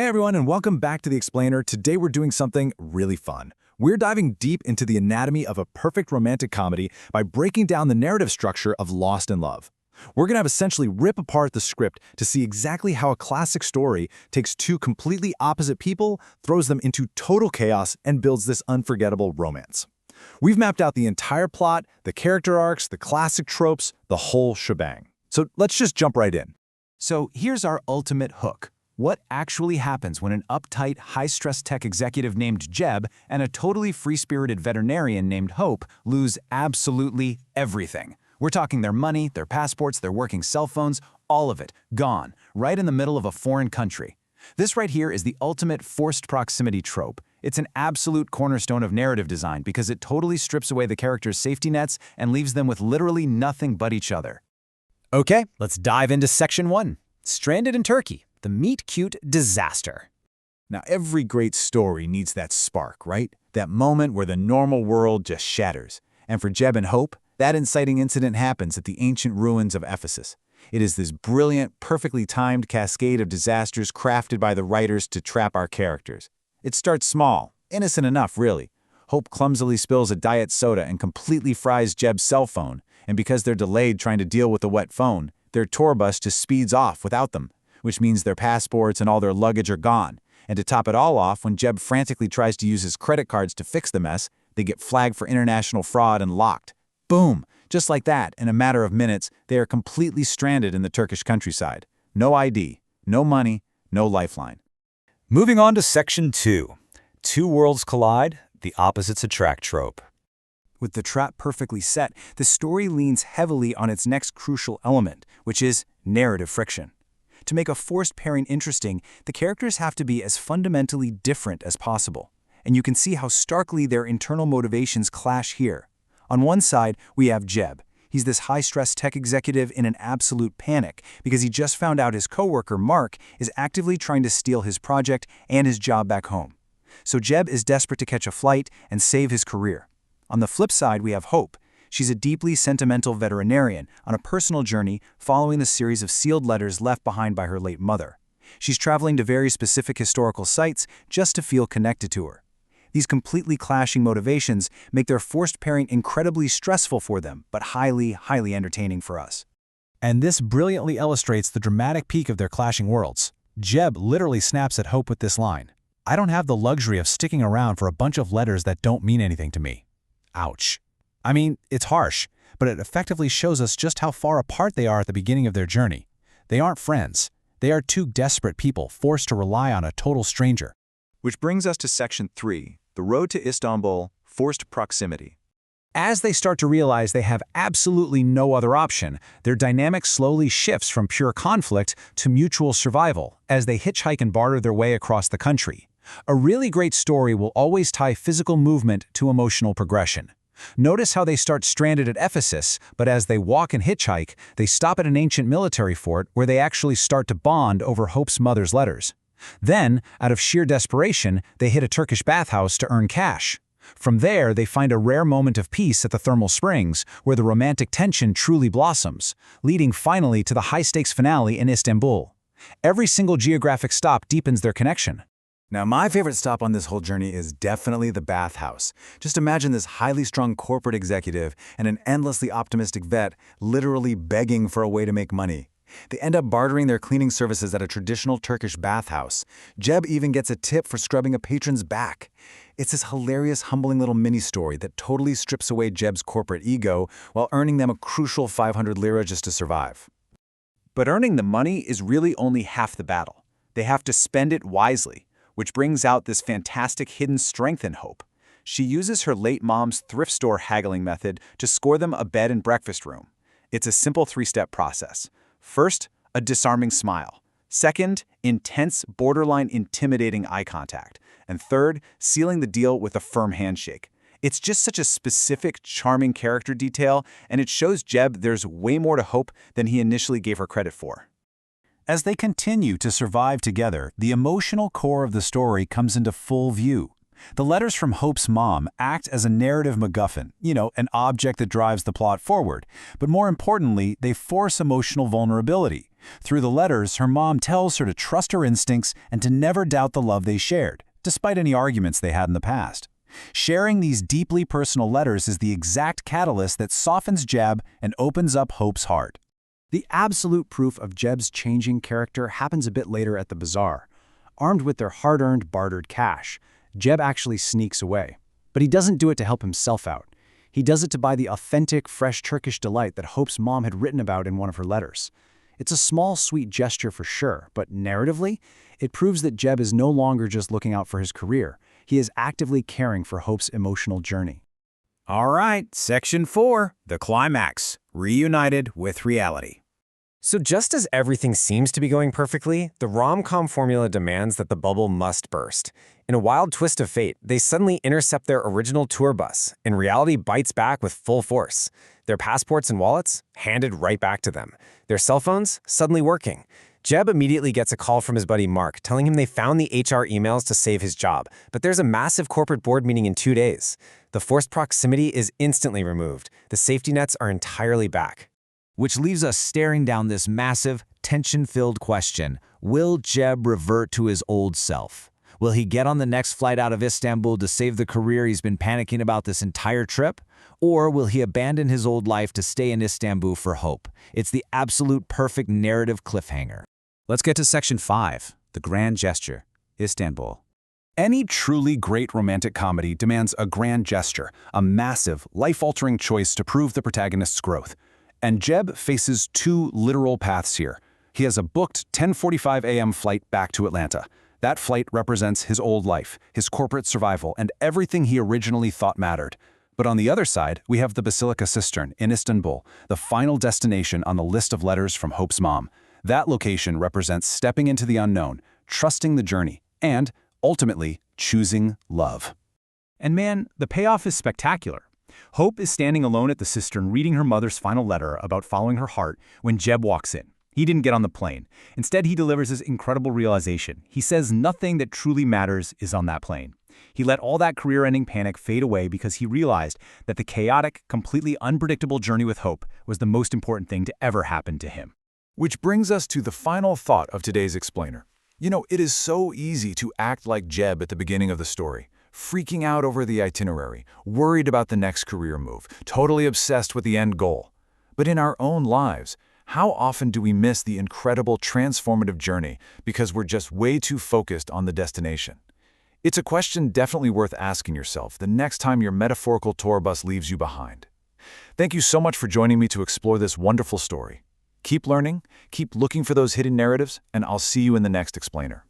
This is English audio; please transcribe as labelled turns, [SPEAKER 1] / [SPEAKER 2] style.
[SPEAKER 1] Hey everyone, and welcome back to The Explainer. Today we're doing something really fun. We're diving deep into the anatomy of a perfect romantic comedy by breaking down the narrative structure of Lost in Love. We're going to essentially rip apart the script to see exactly how a classic story takes two completely opposite people, throws them into total chaos, and builds this unforgettable romance. We've mapped out the entire plot, the character arcs, the classic tropes, the whole shebang. So let's just jump right in. So here's our ultimate hook. What actually happens when an uptight, high-stress tech executive named Jeb and a totally free-spirited veterinarian named Hope lose absolutely everything? We're talking their money, their passports, their working cell phones, all of it, gone, right in the middle of a foreign country. This right here is the ultimate forced proximity trope. It's an absolute cornerstone of narrative design because it totally strips away the characters' safety nets and leaves them with literally nothing but each other. Okay, let's dive into Section 1. Stranded in Turkey. The meet-cute disaster.
[SPEAKER 2] Now, every great story needs that spark, right? That moment where the normal world just shatters. And for Jeb and Hope, that inciting incident happens at the ancient ruins of Ephesus. It is this brilliant, perfectly timed cascade of disasters crafted by the writers to trap our characters. It starts small, innocent enough, really. Hope clumsily spills a diet soda and completely fries Jeb's cell phone, and because they're delayed trying to deal with the wet phone, their tour bus just speeds off without them, which means their passports and all their luggage are gone. And to top it all off, when Jeb frantically tries to use his credit cards to fix the mess, they get flagged for international fraud and locked. Boom! Just like that, in a matter of minutes, they are completely stranded in the Turkish countryside. No ID, no money, no lifeline.
[SPEAKER 3] Moving on to Section 2. Two worlds collide, the opposites attract trope.
[SPEAKER 4] With the trap perfectly set, the story leans heavily on its next crucial element, which is narrative friction. To make a forced pairing interesting, the characters have to be as fundamentally different as possible. And you can see how starkly their internal motivations clash here. On one side, we have Jeb. He's this high-stress tech executive in an absolute panic because he just found out his coworker, Mark, is actively trying to steal his project and his job back home. So Jeb is desperate to catch a flight and save his career. On the flip side, we have Hope. She's a deeply sentimental veterinarian on a personal journey following the series of sealed letters left behind by her late mother. She's traveling to very specific historical sites just to feel connected to her. These completely clashing motivations make their forced pairing incredibly stressful for them, but highly, highly entertaining for us.
[SPEAKER 1] And this brilliantly illustrates the dramatic peak of their clashing worlds. Jeb literally snaps at Hope with this line, "I don't have the luxury of sticking around for a bunch of letters that don't mean anything to me." Ouch. I mean, it's harsh, but it effectively shows us just how far apart they are at the beginning of their journey. They aren't friends. They are two desperate people forced to rely on a total stranger.
[SPEAKER 2] Which brings us to Section 3, the road to Istanbul, forced proximity.
[SPEAKER 1] As they start to realize they have absolutely no other option, their dynamic slowly shifts from pure conflict to mutual survival as they hitchhike and barter their way across the country. A really great story will always tie physical movement to emotional progression. Notice how they start stranded at Ephesus, but as they walk and hitchhike, they stop at an ancient military fort where they actually start to bond over Hope's mother's letters. Then, out of sheer desperation, they hit a Turkish bathhouse to earn cash. From there, they find a rare moment of peace at the thermal springs, where the romantic tension truly blossoms, leading finally to the high-stakes finale in Istanbul. Every single geographic stop deepens their connection.
[SPEAKER 2] Now, my favorite stop on this whole journey is definitely the bathhouse. Just imagine this highly strung corporate executive and an endlessly optimistic vet literally begging for a way to make money. They end up bartering their cleaning services at a traditional Turkish bathhouse. Jeb even gets a tip for scrubbing a patron's back. It's this hilarious, humbling little mini-story that totally strips away Jeb's corporate ego while earning them a crucial 500 lira just to survive.
[SPEAKER 4] But earning the money is really only half the battle. They have to spend it wisely, which brings out this fantastic hidden strength in Hope. She uses her late mom's thrift store haggling method to score them a bed and breakfast room. It's a simple three-step process. First, a disarming smile. Second, intense, borderline intimidating eye contact. And third, sealing the deal with a firm handshake. It's just such a specific, charming character detail, and it shows Jeb there's way more to Hope than he initially gave her credit for.
[SPEAKER 1] As they continue to survive together, the emotional core of the story comes into full view. The letters from Hope's mom act as a narrative MacGuffin, an object that drives the plot forward. But more importantly, they force emotional vulnerability.
[SPEAKER 2] Through the letters, her mom tells her to trust her instincts and to never doubt the love they shared, despite any arguments they had in the past. Sharing these deeply personal letters is the exact catalyst that softens Jeb and opens up Hope's heart.
[SPEAKER 4] The absolute proof of Jeb's changing character happens a bit later at the bazaar. Armed with their hard-earned bartered cash, Jeb actually sneaks away. But he doesn't do it to help himself out. He does it to buy the authentic, fresh Turkish delight that Hope's mom had written about in one of her letters. It's a small, sweet gesture for sure, but narratively, it proves that Jeb is no longer just looking out for his career. He is actively caring for Hope's emotional journey.
[SPEAKER 5] All right, Section 4, the climax, reunited with reality.
[SPEAKER 6] So just as everything seems to be going perfectly, the rom-com formula demands that the bubble must burst. In a wild twist of fate, they suddenly intercept their original tour bus, and reality bites back with full force. Their passports and wallets handed right back to them. Their cell phones suddenly working. Jeb immediately gets a call from his buddy Mark, telling him they found the HR emails to save his job, but there's a massive corporate board meeting in 2 days. The forced proximity is instantly removed. The safety nets are entirely back.
[SPEAKER 2] Which leaves us staring down this massive, tension-filled question. Will Jeb revert to his old self? Will he get on the next flight out of Istanbul to save the career he's been panicking about this entire trip? Or will he abandon his old life to stay in Istanbul for hope? It's the absolute perfect narrative cliffhanger.
[SPEAKER 4] Let's get to Section 5, the grand gesture, Istanbul.
[SPEAKER 1] Any truly great romantic comedy demands a grand gesture, a massive, life-altering choice to prove the protagonist's growth. And Jeb faces two literal paths here. He has a booked 10:45 a.m. flight back to Atlanta. That flight represents his old life, his corporate survival, and everything he originally thought mattered. But on the other side, we have the Basilica Cistern in Istanbul, the final destination on the list of letters from Hope's mom. That location represents stepping into the unknown, trusting the journey, and, ultimately, choosing love.
[SPEAKER 4] And man, the payoff is spectacular. Hope is standing alone at the cistern reading her mother's final letter about following her heart when Jeb walks in. He didn't get on the plane. Instead, he delivers his incredible realization. He says nothing that truly matters is on that plane. He let all that career-ending panic fade away because he realized that the chaotic, completely unpredictable journey with Hope was the most important thing to ever happen to him.
[SPEAKER 1] Which brings us to the final thought of today's explainer. You know, it is so easy to act like Jeb at the beginning of the story, freaking out over the itinerary, worried about the next career move, totally obsessed with the end goal. But in our own lives, how often do we miss the incredible transformative journey because we're just way too focused on the destination? It's a question definitely worth asking yourself the next time your metaphorical tour bus leaves you behind. Thank you so much for joining me to explore this wonderful story. Keep learning, keep looking for those hidden narratives, and I'll see you in the next explainer.